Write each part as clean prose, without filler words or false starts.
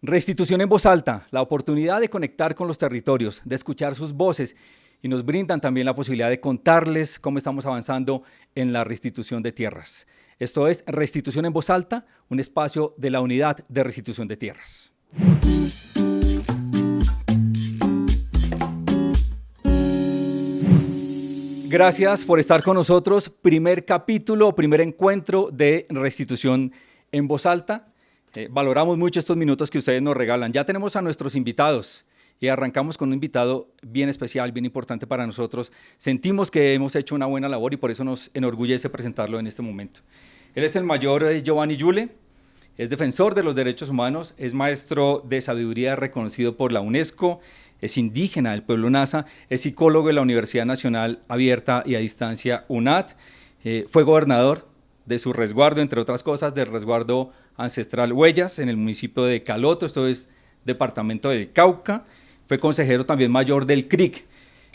Restitución en voz alta, la oportunidad de conectar con los territorios, de escuchar sus voces y nos brindan también la posibilidad de contarles cómo estamos avanzando en la restitución de tierras. Esto es Restitución en voz alta, un espacio de la Unidad de Restitución de Tierras. Gracias por estar con nosotros. Primer capítulo, primer encuentro de Restitución en voz alta. Valoramos mucho estos minutos que ustedes nos regalan. Ya tenemos a nuestros invitados y arrancamos con un invitado bien especial, bien importante para nosotros. Sentimos que hemos hecho una buena labor y por eso nos enorgullece presentarlo en este momento. Él es el mayor Giovanni Yule, es defensor de los derechos humanos, es maestro de sabiduría reconocido por la UNESCO, es indígena del pueblo Nasa, es psicólogo de la Universidad Nacional Abierta y a Distancia UNAD, fue gobernador de su resguardo, entre otras cosas, del resguardo ancestral Huellas en el municipio de Caloto, esto es departamento del Cauca, fue consejero también mayor del CRIC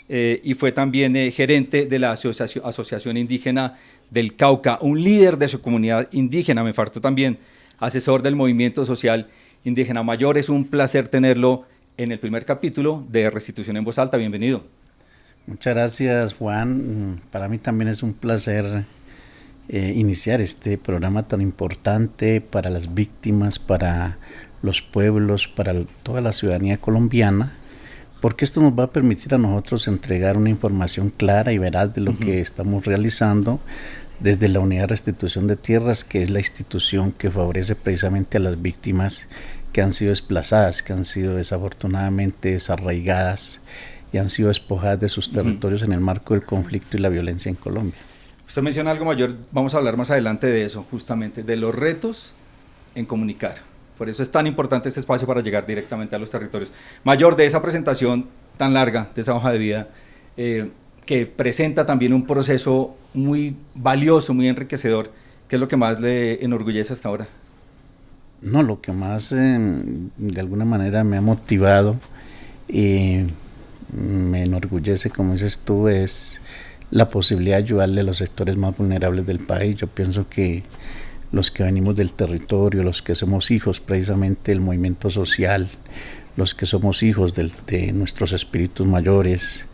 y fue también gerente de la Asociación Indígena del Cauca, un líder de su comunidad indígena. Me faltó también asesor del movimiento social indígena mayor. Es un placer tenerlo en el primer capítulo de Restitución en Voz Alta. Bienvenido. Muchas gracias, Juan. Para mí también es un placer iniciar este programa tan importante para las víctimas, para los pueblos, para toda la ciudadanía colombiana, porque esto nos va a permitir a nosotros entregar una información clara y veraz de lo que estamos realizando desde la Unidad de Restitución de Tierras, que es la institución que favorece precisamente a las víctimas que han sido desplazadas, que han sido desafortunadamente desarraigadas y han sido despojadas de sus territorios en el marco del conflicto y la violencia en Colombia. Usted menciona algo mayor, vamos a hablar más adelante de eso, justamente, de los retos en comunicar. Por eso es tan importante este espacio para llegar directamente a los territorios. Mayor, de esa presentación tan larga, de esa hoja de vida, que presenta también un proceso muy valioso, muy enriquecedor, ¿qué es lo que más le enorgullece hasta ahora? No, lo que más de alguna manera me ha motivado y me enorgullece, como dices tú, es la posibilidad de ayudarle a los sectores más vulnerables del país. Yo pienso que los que venimos del territorio, los que somos hijos precisamente del movimiento social, los que somos hijos de nuestros espíritus mayores,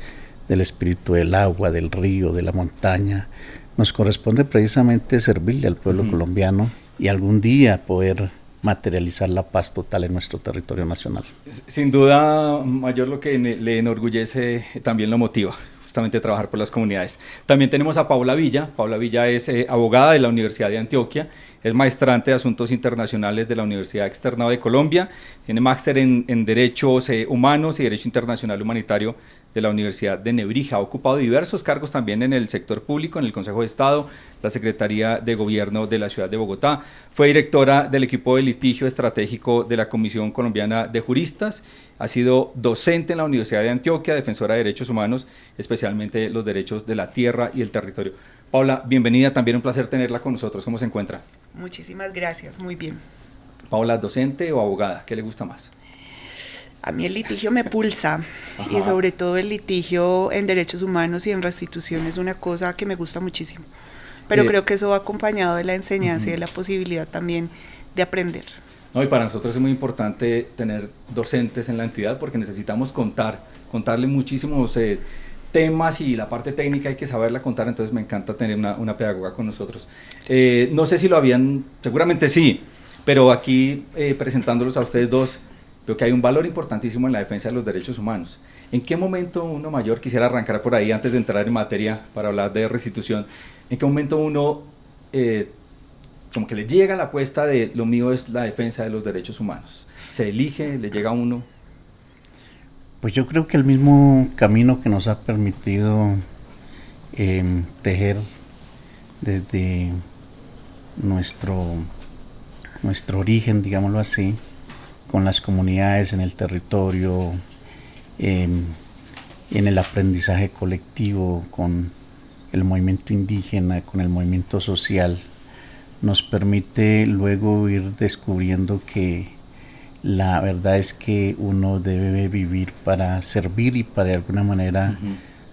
del espíritu del agua, del río, de la montaña, nos corresponde precisamente servirle al pueblo colombiano y algún día poder materializar la paz total en nuestro territorio nacional. Sin duda, Mayor, lo que le enorgullece también lo motiva, justamente trabajar por las comunidades. También tenemos a Paula Villa. Paula Villa es abogada de la Universidad de Antioquia, es maestrante de Asuntos Internacionales de la Universidad Externado de Colombia, tiene máster en Derechos Humanos y Derecho Internacional Humanitario de la Universidad de Nebrija. Ha ocupado diversos cargos también en el sector público, en el Consejo de Estado, la Secretaría de Gobierno de la Ciudad de Bogotá. Fue directora del equipo de litigio estratégico de la Comisión Colombiana de Juristas. Ha sido docente en la Universidad de Antioquia, defensora de derechos humanos, especialmente los derechos de la tierra y el territorio. Paula, bienvenida, también un placer tenerla con nosotros. ¿Cómo se encuentra? Muchísimas gracias, muy bien. Paula, ¿docente o abogada? ¿Qué le gusta más? A mí el litigio me pulsa. Ajá. Y sobre todo el litigio en derechos humanos y en restitución es una cosa que me gusta muchísimo. Pero creo que eso va acompañado de la enseñanza y de la posibilidad también de aprender. No, y para nosotros es muy importante tener docentes en la entidad porque necesitamos contarle muchísimos temas y la parte técnica hay que saberla contar, entonces me encanta tener una pedagoga con nosotros. No sé si lo habían, seguramente sí, pero aquí presentándolos a ustedes dos, veo que hay un valor importantísimo en la defensa de los derechos humanos. ¿En qué momento uno, Mayor, quisiera arrancar por ahí antes de entrar en materia para hablar de restitución, en qué momento uno como que le llega la apuesta de lo mío es la defensa de los derechos humanos? ¿Se elige, le llega a uno? Pues yo creo que el mismo camino que nos ha permitido tejer desde nuestro origen, digámoslo así, con las comunidades en el territorio, en el aprendizaje colectivo, con el movimiento indígena, con el movimiento social, nos permite luego ir descubriendo que la verdad es que uno debe vivir para servir y para de alguna manera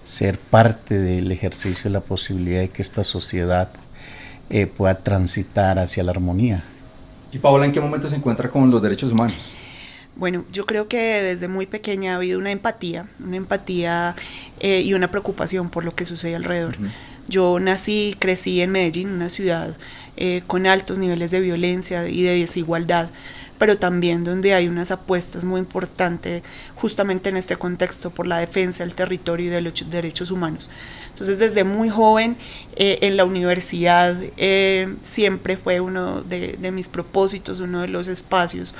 ser parte del ejercicio de la posibilidad de que esta sociedad pueda transitar hacia la armonía. Y Paola, ¿en qué momento se encuentra con los derechos humanos? Bueno, yo creo que desde muy pequeña ha habido una empatía y una preocupación por lo que sucede alrededor. Yo nací, crecí en Medellín, una ciudad con altos niveles de violencia y de desigualdad, pero también donde hay unas apuestas muy importantes justamente en este contexto por la defensa del territorio y de los derechos humanos. Entonces, desde muy joven en la universidad siempre fue uno de mis propósitos, uno de los espacios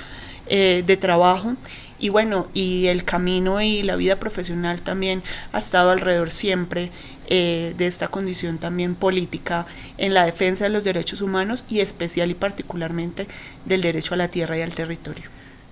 de trabajo. Y bueno, y el camino y la vida profesional también ha estado alrededor siempre de esta condición también política en la defensa de los derechos humanos y especial y particularmente del derecho a la tierra y al territorio.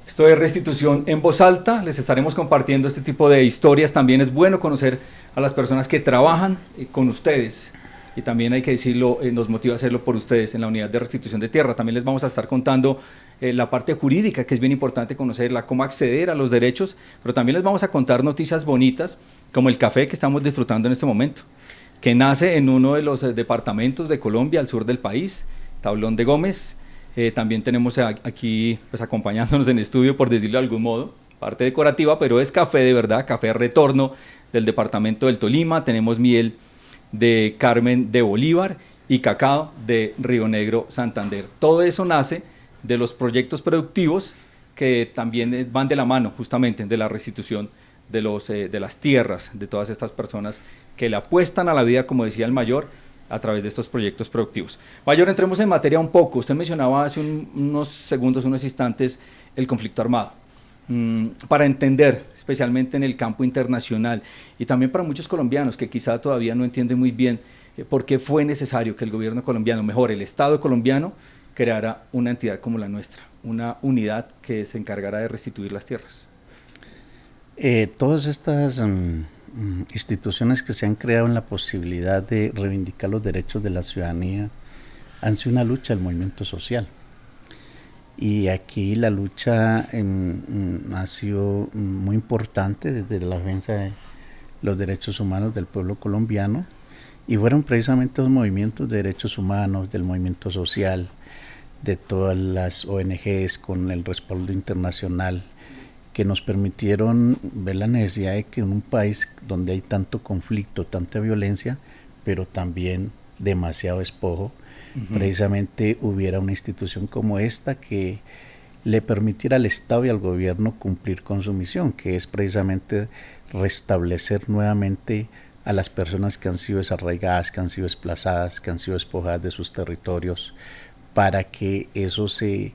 Esto es Restitución en Voz Alta, les estaremos compartiendo este tipo de historias. También es bueno conocer a las personas que trabajan con ustedes, y también hay que decirlo, nos motiva a hacerlo por ustedes en la Unidad de Restitución de Tierra. También les vamos a estar contando la parte jurídica, que es bien importante conocerla, cómo acceder a los derechos, pero también les vamos a contar noticias bonitas, como el café que estamos disfrutando en este momento, que nace en uno de los departamentos de Colombia, al sur del país, Tablón de Gómez. También tenemos aquí pues, acompañándonos en estudio, por decirlo de algún modo, parte decorativa, pero es café de verdad, café Retorno del departamento del Tolima. Tenemos miel de Carmen de Bolívar y cacao de Río Negro, Santander. Todo eso nace de los proyectos productivos que también van de la mano justamente de la restitución de las tierras de todas estas personas que le apuestan a la vida, como decía el mayor, a través de estos proyectos productivos. Mayor, entremos en materia un poco. Usted mencionaba hace unos segundos, unos instantes, el conflicto armado. Para entender, especialmente en el campo internacional, y también para muchos colombianos que quizá todavía no entienden muy bien por qué fue necesario que el gobierno colombiano, mejor el Estado colombiano, creara una entidad como la nuestra, una unidad que se encargara de restituir las tierras. Todas estas instituciones que se han creado en la posibilidad de reivindicar los derechos de la ciudadanía han sido una lucha del movimiento social. Y aquí la lucha ha sido muy importante desde la defensa de los derechos humanos del pueblo colombiano, y fueron precisamente los movimientos de derechos humanos, del movimiento social, de todas las ONGs con el respaldo internacional, que nos permitieron ver la necesidad de que en un país donde hay tanto conflicto, tanta violencia, pero también demasiado despojo, precisamente hubiera una institución como esta que le permitiera al Estado y al gobierno cumplir con su misión, que es precisamente restablecer nuevamente a las personas que han sido desarraigadas, que han sido desplazadas, que han sido despojadas de sus territorios, para que eso se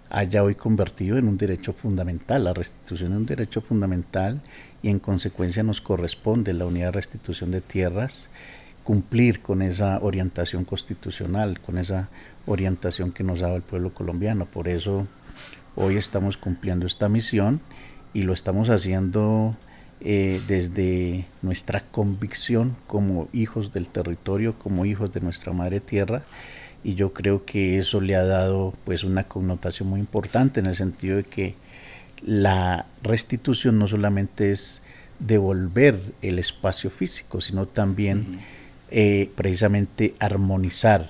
haya hoy convertido en un derecho fundamental. La restitución es un derecho fundamental y en consecuencia nos corresponde la Unidad de Restitución de Tierras cumplir con esa orientación constitucional, con esa orientación que nos ha dado el pueblo colombiano. Por eso hoy estamos cumpliendo esta misión y lo estamos haciendo desde nuestra convicción como hijos del territorio, como hijos de nuestra madre tierra, y yo creo que eso le ha dado pues una connotación muy importante en el sentido de que la restitución no solamente es devolver el espacio físico, sino también precisamente armonizar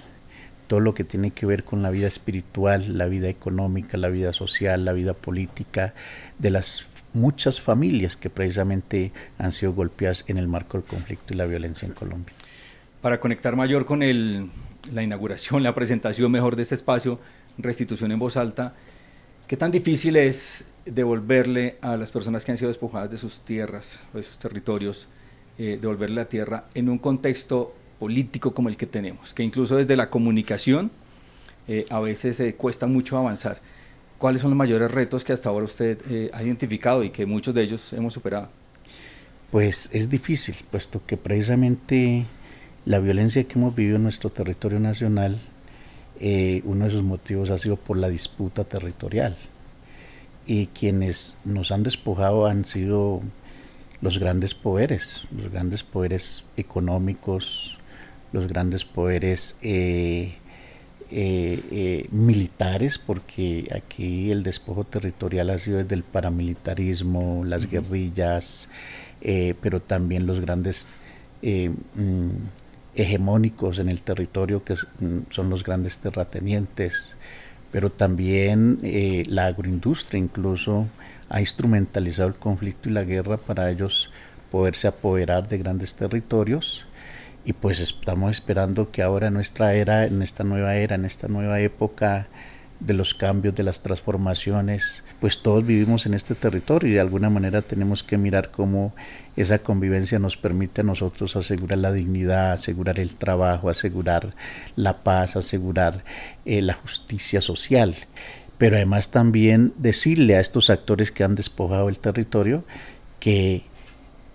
todo lo que tiene que ver con la vida espiritual, la vida económica, la vida social, la vida política de las muchas familias que precisamente han sido golpeadas en el marco del conflicto y la violencia en Colombia. Para conectar mayor con la inauguración, la presentación mejor de este espacio, Restitución en Voz Alta, ¿qué tan difícil es devolverle a las personas que han sido despojadas de sus tierras o de sus territorios, devolverle la tierra en un contexto político como el que tenemos, que incluso desde la comunicación a veces cuesta mucho avanzar? ¿Cuáles son los mayores retos que hasta ahora usted ha identificado y que muchos de ellos hemos superado? Pues es difícil, puesto que precisamente la violencia que hemos vivido en nuestro territorio nacional, uno de sus motivos ha sido por la disputa territorial, y quienes nos han despojado han sido los grandes poderes económicos, los grandes poderes militares, porque aquí el despojo territorial ha sido desde el paramilitarismo, las guerrillas, pero también los grandes hegemónicos en el territorio, que son los grandes terratenientes, pero también la agroindustria incluso ha instrumentalizado el conflicto y la guerra para ellos poderse apoderar de grandes territorios. Y pues estamos esperando que ahora en esta nueva época de los cambios, de las transformaciones, pues todos vivimos en este territorio y de alguna manera tenemos que mirar cómo esa convivencia nos permite a nosotros asegurar la dignidad, asegurar el trabajo, asegurar la paz, asegurar la justicia social. Pero además también decirle a estos actores que han despojado el territorio que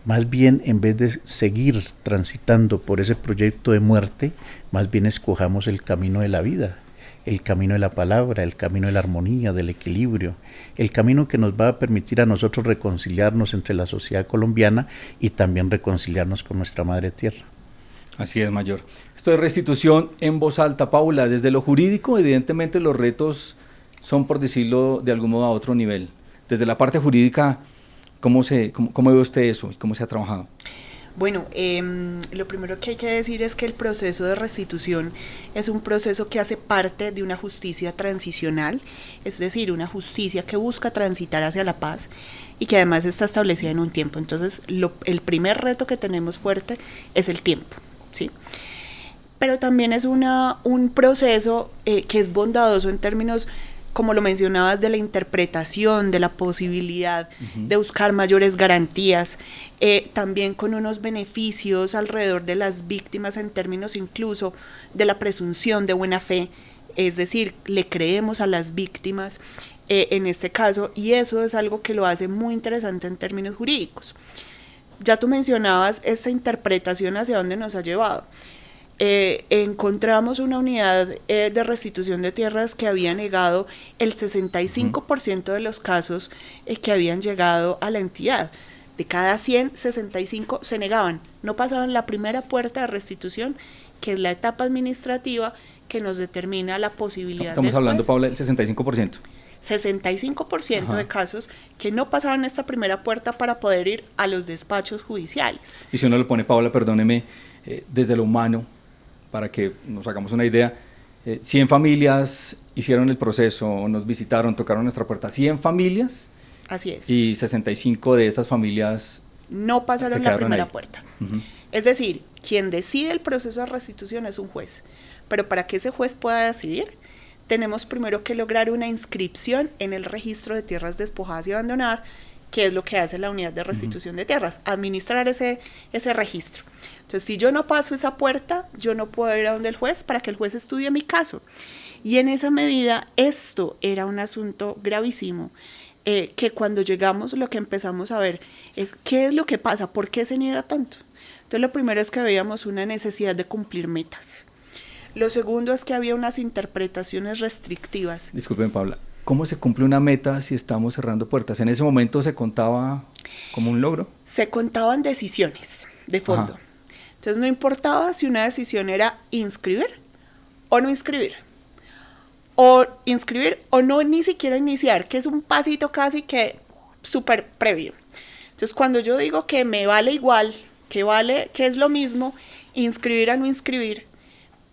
más bien en vez de seguir transitando por ese proyecto de muerte, más bien escojamos el camino de la vida, el camino de la palabra, el camino de la armonía, del equilibrio, el camino que nos va a permitir a nosotros reconciliarnos entre la sociedad colombiana y también reconciliarnos con nuestra madre tierra. Así es, mayor. Esto es Restitución en Voz Alta. Paula, desde lo jurídico, evidentemente los retos son, por decirlo de algún modo, a otro nivel. Desde la parte jurídica, ¿cómo ve usted eso y cómo se ha trabajado? Bueno, lo primero que hay que decir es que el proceso de restitución es un proceso que hace parte de una justicia transicional, es decir, una justicia que busca transitar hacia la paz y que además está establecida en un tiempo. Entonces, el primer reto que tenemos fuerte es el tiempo, ¿sí? Pero también es un proceso que es bondadoso en términos, como lo mencionabas, de la interpretación, de la posibilidad de buscar mayores garantías, también con unos beneficios alrededor de las víctimas en términos incluso de la presunción de buena fe, es decir, le creemos a las víctimas en este caso, y eso es algo que lo hace muy interesante en términos jurídicos. Ya tú mencionabas esta interpretación hacia dónde nos ha llevado. Encontramos una unidad de restitución de tierras que había negado el 65% de los casos que habían llegado a la entidad. De cada 100, 65 se negaban, no pasaban la primera puerta de restitución, que es la etapa administrativa que nos determina la posibilidad. Estamos hablando, Paula, del 65%. 65% de casos que no pasaban esta primera puerta para poder ir a los despachos judiciales. Y si uno lo pone, Paula, perdóneme, desde lo humano, para que nos hagamos una idea, 100 familias hicieron el proceso, nos visitaron, tocaron nuestra puerta, 100 familias. Así es. Y 65 de esas familias no pasaron la primera puerta. Es decir, quien decide el proceso de restitución es un juez, pero para que ese juez pueda decidir, tenemos primero que lograr una inscripción en el registro de tierras despojadas y abandonadas, que es lo que hace la unidad de restitución de tierras, administrar ese registro. Entonces, si yo no paso esa puerta, yo no puedo ir a donde el juez para que el juez estudie mi caso. Y en esa medida, esto era un asunto gravísimo, que cuando llegamos lo que empezamos a ver es qué es lo que pasa, por qué se niega tanto. Entonces, lo primero es que veíamos una necesidad de cumplir metas. Lo segundo es que había unas interpretaciones restrictivas. Disculpen, Paula, ¿cómo se cumple una meta si estamos cerrando puertas? ¿En ese momento se contaba como un logro? Se contaban decisiones de fondo. Ajá. Entonces no importaba si una decisión era inscribir o no inscribir, o no ni siquiera iniciar, que es un pasito casi que súper previo. Entonces cuando yo digo que me vale igual, que es lo mismo, inscribir a no inscribir,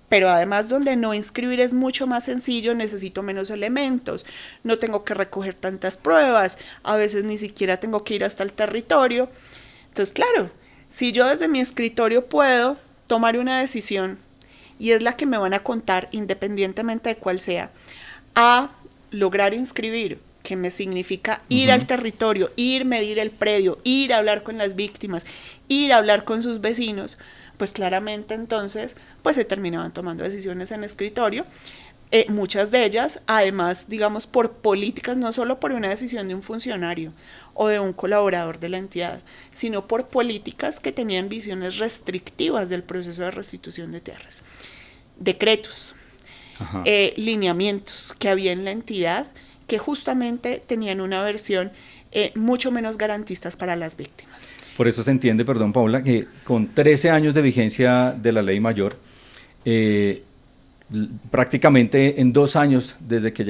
pero además donde no inscribir es mucho más sencillo, necesito menos elementos, no tengo que recoger tantas pruebas, a veces ni siquiera tengo que ir hasta el territorio. Entonces, claro, si yo desde mi escritorio puedo tomar una decisión y es la que me van a contar independientemente de cuál sea, a lograr inscribir, que me significa ir al territorio, ir medir el predio, ir a hablar con las víctimas, ir a hablar con sus vecinos, pues claramente entonces pues se terminaban tomando decisiones en escritorio, muchas de ellas además digamos por políticas, no solo por una decisión de un funcionario o de un colaborador de la entidad, sino por políticas que tenían visiones restrictivas del proceso de restitución de tierras, decretos, lineamientos que había en la entidad que justamente tenían una versión mucho menos garantistas para las víctimas. Por eso se entiende, perdón Paula, que con 13 años de vigencia de la ley mayor, prácticamente en 2 años desde que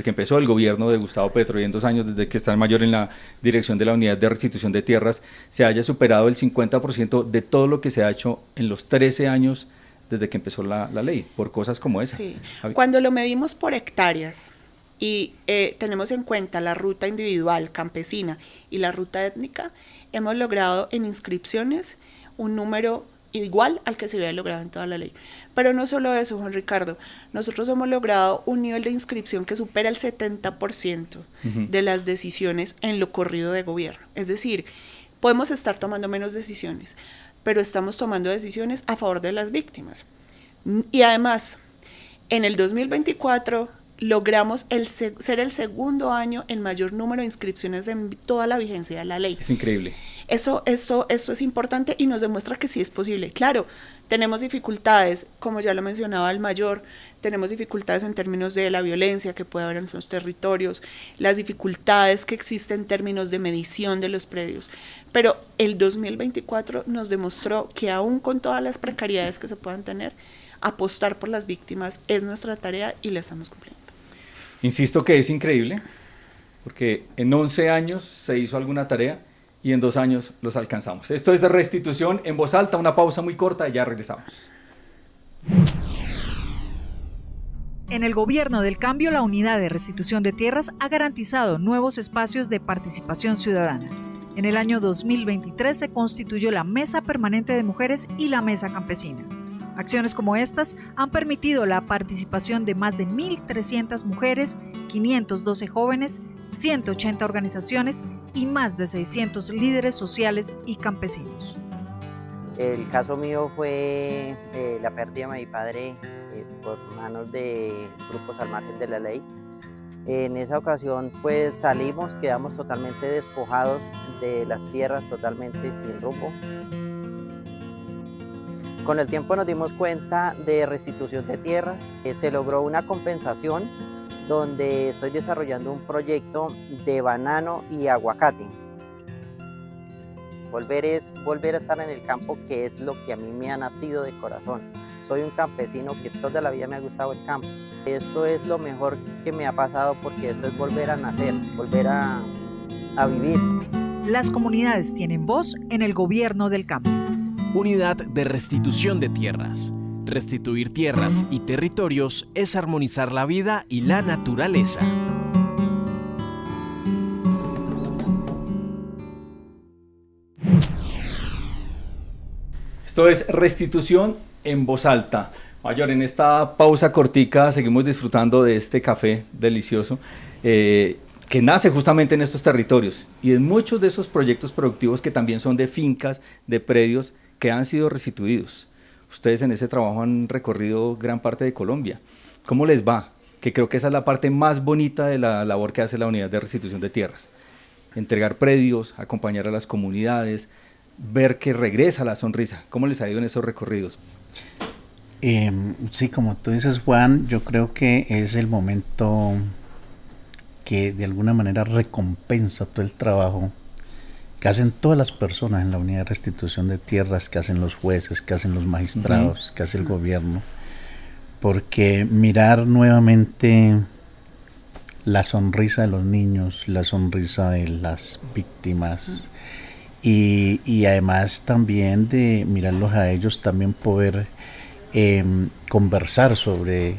empezó el gobierno de Gustavo Petro y en 2 años desde que está el mayor en la dirección de la unidad de restitución de tierras, se haya superado el 50% de todo lo que se ha hecho en los 13 años desde que empezó la ley, por cosas como esa. Sí. Cuando lo medimos por hectáreas, y tenemos en cuenta la ruta individual campesina y la ruta étnica, hemos logrado en inscripciones un número igual al que se había logrado en toda la ley. Pero no solo eso, Juan Ricardo, nosotros hemos logrado un nivel de inscripción que supera el 70% de las decisiones en lo corrido de gobierno. Es decir, podemos estar tomando menos decisiones, pero estamos tomando decisiones a favor de las víctimas. Y además, en el 2024 logramos ser el segundo año en mayor número de inscripciones en toda la vigencia de la ley. Es increíble. Eso es importante y nos demuestra que sí es posible. Claro, tenemos dificultades, como ya lo mencionaba el mayor, tenemos dificultades en términos de la violencia que puede haber en esos territorios, las dificultades que existen en términos de medición de los predios, pero el 2024 nos demostró que aún con todas las precariedades que se puedan tener, apostar por las víctimas es nuestra tarea y la estamos cumpliendo. Insisto que es increíble, porque en 11 años se hizo alguna tarea y en 2 años los alcanzamos. Esto es de Restitución en Voz Alta, una pausa muy corta y ya regresamos. En el Gobierno del Cambio, la Unidad de Restitución de Tierras ha garantizado nuevos espacios de participación ciudadana. En el año 2023 se constituyó la Mesa Permanente de Mujeres y la Mesa Campesina. Acciones como estas han permitido la participación de más de 1.300 mujeres, 512 jóvenes, 180 organizaciones y más de 600 líderes sociales y campesinos. El caso mío fue la pérdida de mi padre por manos de grupos al margen de la ley. En esa ocasión pues salimos, quedamos totalmente despojados de las tierras, totalmente sin rumbo. Con el tiempo nos dimos cuenta de restitución de tierras, se logró una compensación donde estoy desarrollando un proyecto de banano y aguacate. Volver a estar en el campo, que es lo que a mí me ha nacido de corazón. Soy un campesino que toda la vida me ha gustado el campo. Esto es lo mejor que me ha pasado porque esto es volver a nacer, volver a vivir. Las comunidades tienen voz en el Gobierno del Cambio. Unidad de Restitución de Tierras. Restituir tierras y territorios es armonizar la vida y la naturaleza. Esto es Restitución en Voz Alta. Mayor, en esta pausa cortica seguimos disfrutando de este café delicioso que nace justamente en estos territorios y en muchos de esos proyectos productivos que también son de fincas, de predios que han sido restituidos. Ustedes en ese trabajo han recorrido gran parte de Colombia. ¿Cómo les va? Que creo que esa es la parte más bonita de la labor que hace la Unidad de Restitución de Tierras. Entregar predios, acompañar a las comunidades, ver que regresa la sonrisa. ¿Cómo les ha ido en esos recorridos? Sí, como tú dices, Juan, yo creo que es el momento que de alguna manera recompensa todo el trabajo que hacen todas las personas en la Unidad de Restitución de Tierras, que hacen los jueces, que hacen los magistrados, que hace el gobierno, porque mirar nuevamente la sonrisa de los niños, la sonrisa de las víctimas, y además también de mirarlos a ellos, también poder conversar sobre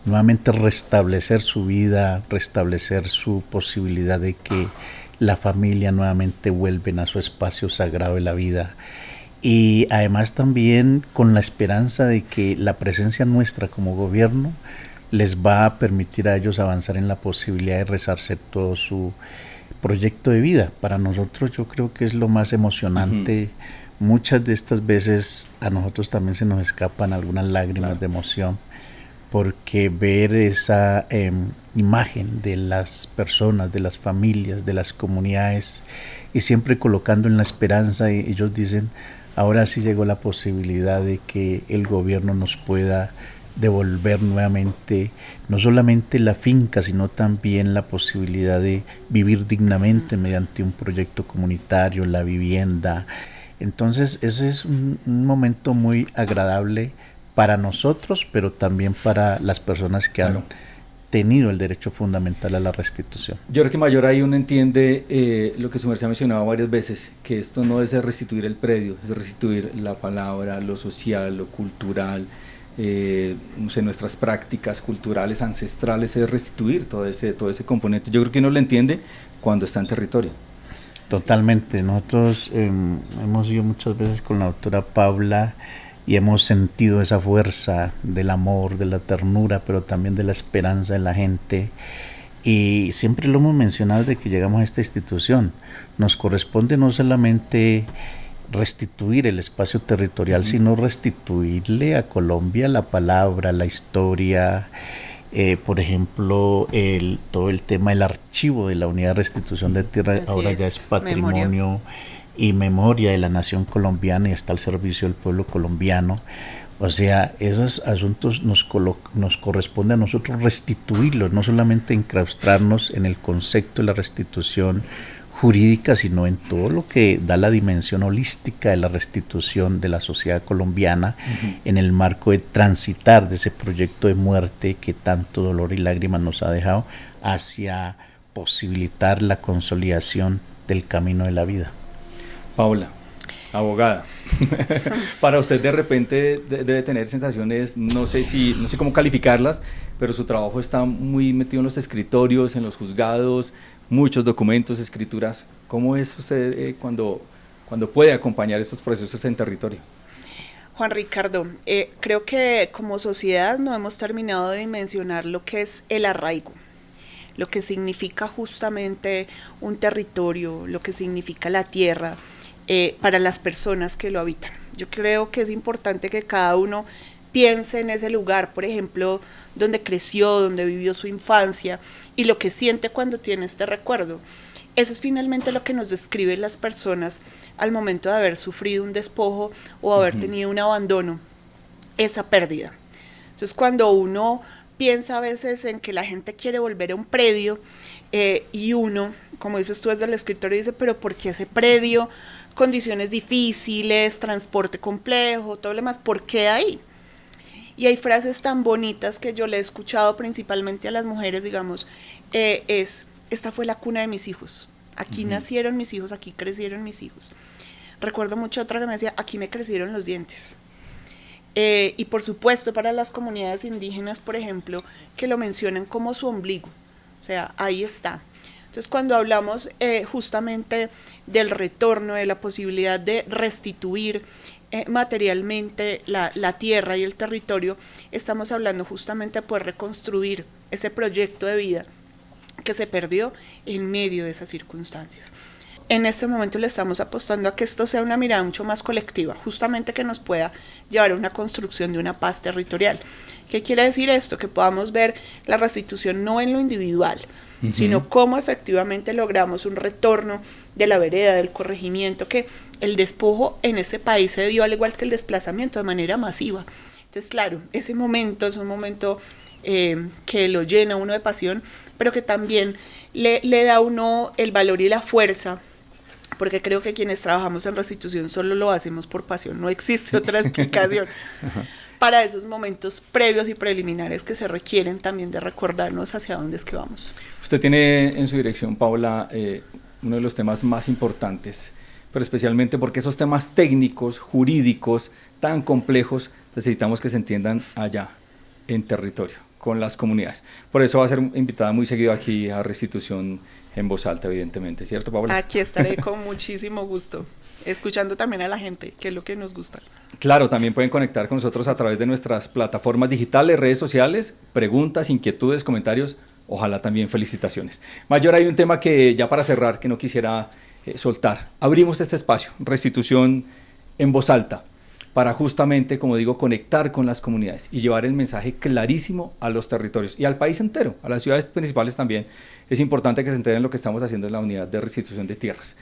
nuevamente restablecer su vida, restablecer su posibilidad de que la familia nuevamente vuelven a su espacio sagrado de la vida, y además también con la esperanza de que la presencia nuestra como gobierno les va a permitir a ellos avanzar en la posibilidad de resarcir todo su proyecto de vida. Para nosotros yo creo que es lo más emocionante. Muchas de estas veces a nosotros también se nos escapan algunas lágrimas de emoción, porque ver esa imagen de las personas, de las familias, de las comunidades, y siempre colocando en la esperanza, y ellos dicen, ahora sí llegó la posibilidad de que el gobierno nos pueda devolver nuevamente, no solamente la finca, sino también la posibilidad de vivir dignamente mediante un proyecto comunitario, la vivienda. Entonces ese es un momento muy agradable para nosotros, pero también para las personas que han tenido el derecho fundamental a la restitución. Yo creo que mayor ahí uno entiende lo que su merced ha mencionado varias veces, que esto no es restituir el predio, es restituir la palabra, lo social, lo cultural, no sé, nuestras prácticas culturales ancestrales, es restituir todo ese componente. Yo creo que uno lo entiende cuando está en territorio. Totalmente. Nosotros hemos ido muchas veces con la doctora Paula y hemos sentido esa fuerza del amor, de la ternura, pero también de la esperanza en la gente. Y siempre lo hemos mencionado desde que llegamos a esta institución. Nos corresponde no solamente restituir el espacio territorial, sino restituirle a Colombia la palabra, la historia. Por ejemplo, todo el tema del archivo de la Unidad de Restitución de Tierra ahora ya es patrimonio y memoria de la nación colombiana y está al servicio del pueblo colombiano. O sea, esos asuntos nos corresponde a nosotros restituirlos, no solamente enclaustrarnos en el concepto de la restitución jurídica, sino en todo lo que da la dimensión holística de la restitución de la sociedad colombiana, en el marco de transitar de ese proyecto de muerte que tanto dolor y lágrimas nos ha dejado hacia posibilitar la consolidación del camino de la vida. Paula, abogada, para usted de repente debe tener sensaciones, no sé cómo calificarlas, pero su trabajo está muy metido en los escritorios, en los juzgados, muchos documentos, escrituras. ¿Cómo es usted cuando puede acompañar estos procesos en territorio? Juan Ricardo, creo que como sociedad no hemos terminado de dimensionar lo que es el arraigo, lo que significa justamente un territorio, lo que significa la tierra para las personas que lo habitan. Yo creo que es importante que cada uno piense en ese lugar, por ejemplo, donde creció, donde vivió su infancia y lo que siente cuando tiene este recuerdo. Eso es finalmente lo que nos describen las personas al momento de haber sufrido un despojo o haber tenido un abandono, esa pérdida. Entonces, cuando uno piensa a veces en que la gente quiere volver a un predio y uno, como dices tú desde el escritorio, dice, pero ¿por qué ese predio? Condiciones difíciles, transporte complejo, todo lo demás, ¿por qué ahí? Y hay frases tan bonitas que yo le he escuchado principalmente a las mujeres, digamos, esta fue la cuna de mis hijos, aquí nacieron mis hijos, aquí crecieron mis hijos. Recuerdo mucho otra que me decía, aquí me crecieron los dientes. Y por supuesto para las comunidades indígenas, por ejemplo, que lo mencionan como su ombligo, o sea, ahí está. Entonces, cuando hablamos justamente del retorno, de la posibilidad de restituir materialmente la tierra y el territorio, estamos hablando justamente de poder reconstruir ese proyecto de vida que se perdió en medio de esas circunstancias. En este momento le estamos apostando a que esto sea una mirada mucho más colectiva, justamente que nos pueda llevar a una construcción de una paz territorial. ¿Qué quiere decir esto? Que podamos ver la restitución no en lo individual, sino cómo efectivamente logramos un retorno de la vereda, del corregimiento, que el despojo en ese país se dio al igual que el desplazamiento de manera masiva. Entonces, claro, ese momento es un momento que lo llena uno de pasión, pero que también le da a uno el valor y la fuerza, porque creo que quienes trabajamos en restitución solo lo hacemos por pasión, no existe otra explicación. Para esos momentos previos y preliminares que se requieren también de recordarnos hacia dónde es que vamos. Usted tiene en su dirección, Paula, uno de los temas más importantes, pero especialmente porque esos temas técnicos, jurídicos, tan complejos, necesitamos que se entiendan allá, en territorio, con las comunidades. Por eso va a ser invitada muy seguido aquí a Restitución en Voz Alta, evidentemente, ¿cierto, Paula? Aquí estaré con muchísimo gusto, escuchando también a la gente, que es lo que nos gusta. Claro, también pueden conectar con nosotros a través de nuestras plataformas digitales, redes sociales, preguntas, inquietudes, comentarios, ojalá también felicitaciones. Mayor, hay un tema que ya para cerrar, que no quisiera soltar. Abrimos este espacio, Restitución en Voz Alta, para justamente, como digo, conectar con las comunidades y llevar el mensaje clarísimo a los territorios y al país entero, a las ciudades principales también. Es importante que se enteren lo que estamos haciendo en la unidad de restitución de tierras.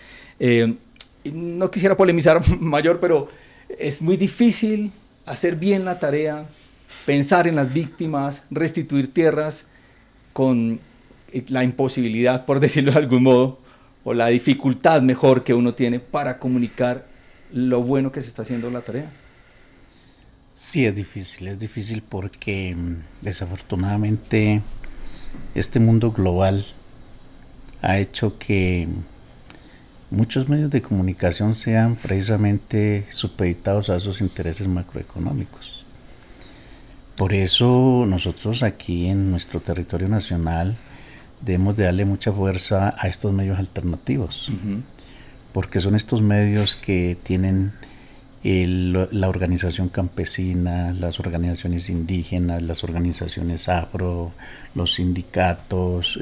No quisiera polemizar, Mayor, pero es muy difícil hacer bien la tarea, pensar en las víctimas, restituir tierras con la imposibilidad, por decirlo de algún modo, o la dificultad mejor que uno tiene para comunicar lo bueno que se está haciendo la tarea. Sí, es difícil porque desafortunadamente este mundo global ha hecho que muchos medios de comunicación sean precisamente supeditados a esos intereses macroeconómicos. Por eso nosotros aquí en nuestro territorio nacional debemos de darle mucha fuerza a estos medios alternativos, porque son estos medios que tienen la organización campesina, las organizaciones indígenas, las organizaciones afro, los sindicatos,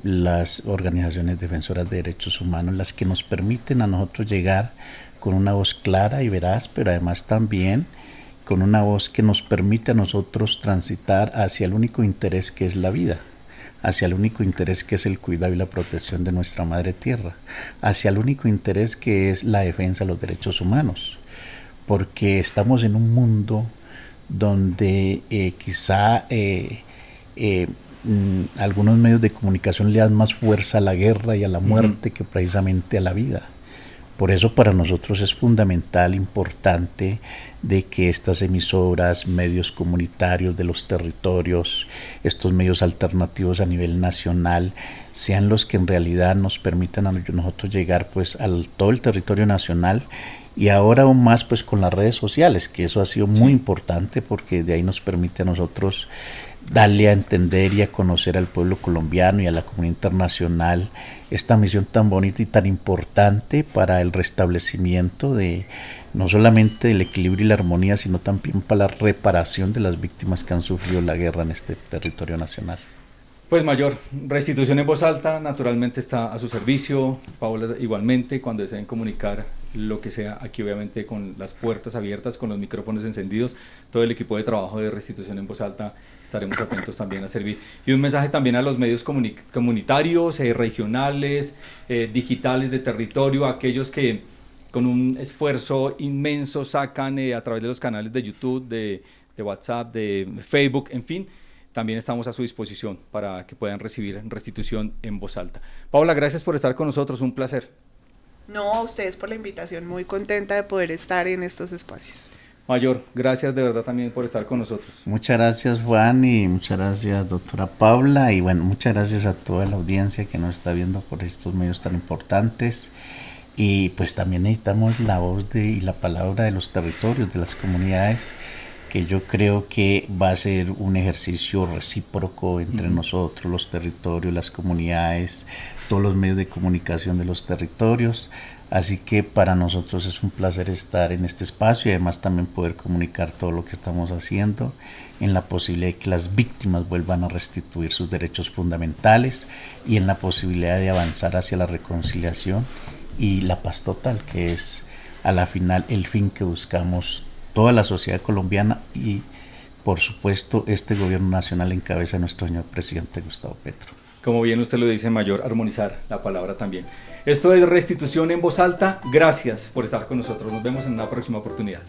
las organizaciones defensoras de derechos humanos, las que nos permiten a nosotros llegar con una voz clara y veraz, pero además también con una voz que nos permite a nosotros transitar hacia el único interés que es la vida, hacia el único interés que es el cuidado y la protección de nuestra madre tierra, hacia el único interés que es la defensa de los derechos humanos, porque estamos en un mundo donde quizá algunos medios de comunicación le dan más fuerza a la guerra y a la muerte que precisamente a la vida. Por eso para nosotros es fundamental, importante, de que estas emisoras, medios comunitarios de los territorios, estos medios alternativos a nivel nacional, sean los que en realidad nos permitan a nosotros llegar pues a todo el territorio nacional, y ahora aún más pues con las redes sociales, que eso ha sido muy importante, porque de ahí nos permite a nosotros darle a entender y a conocer al pueblo colombiano y a la comunidad internacional esta misión tan bonita y tan importante para el restablecimiento de no solamente el equilibrio y la armonía, sino también para la reparación de las víctimas que han sufrido la guerra en este territorio nacional. Pues Mayor, Restitución en Voz Alta naturalmente está a su servicio. Paola igualmente, cuando deseen comunicar lo que sea, aquí obviamente con las puertas abiertas, con los micrófonos encendidos, todo el equipo de trabajo de Restitución en Voz Alta estaremos atentos también a servir. Y un mensaje también a los medios comunitarios, regionales, digitales de territorio, aquellos que con un esfuerzo inmenso sacan a través de los canales de YouTube, de WhatsApp, de Facebook, en fin. También estamos a su disposición para que puedan recibir Restitución en Voz Alta. Paola, gracias por estar con nosotros, un placer. No, a ustedes por la invitación, muy contenta de poder estar en estos espacios. Mayor, gracias de verdad también por estar con nosotros. Muchas gracias Juan y muchas gracias doctora Paula, y bueno, muchas gracias a toda la audiencia que nos está viendo por estos medios tan importantes. Y pues también necesitamos la voz y la palabra de los territorios, de las comunidades, que yo creo que va a ser un ejercicio recíproco entre nosotros, los territorios, las comunidades, todos los medios de comunicación de los territorios. Así que para nosotros es un placer estar en este espacio y además también poder comunicar todo lo que estamos haciendo en la posibilidad de que las víctimas vuelvan a restituir sus derechos fundamentales y en la posibilidad de avanzar hacia la reconciliación y la paz total, que es a la final el fin que buscamos toda la sociedad colombiana y por supuesto este gobierno nacional en cabeza de nuestro señor presidente Gustavo Petro. Como bien usted lo dice, Mayor, armonizar la palabra también. Esto es Restitución en Voz Alta. Gracias por estar con nosotros. Nos vemos en una próxima oportunidad.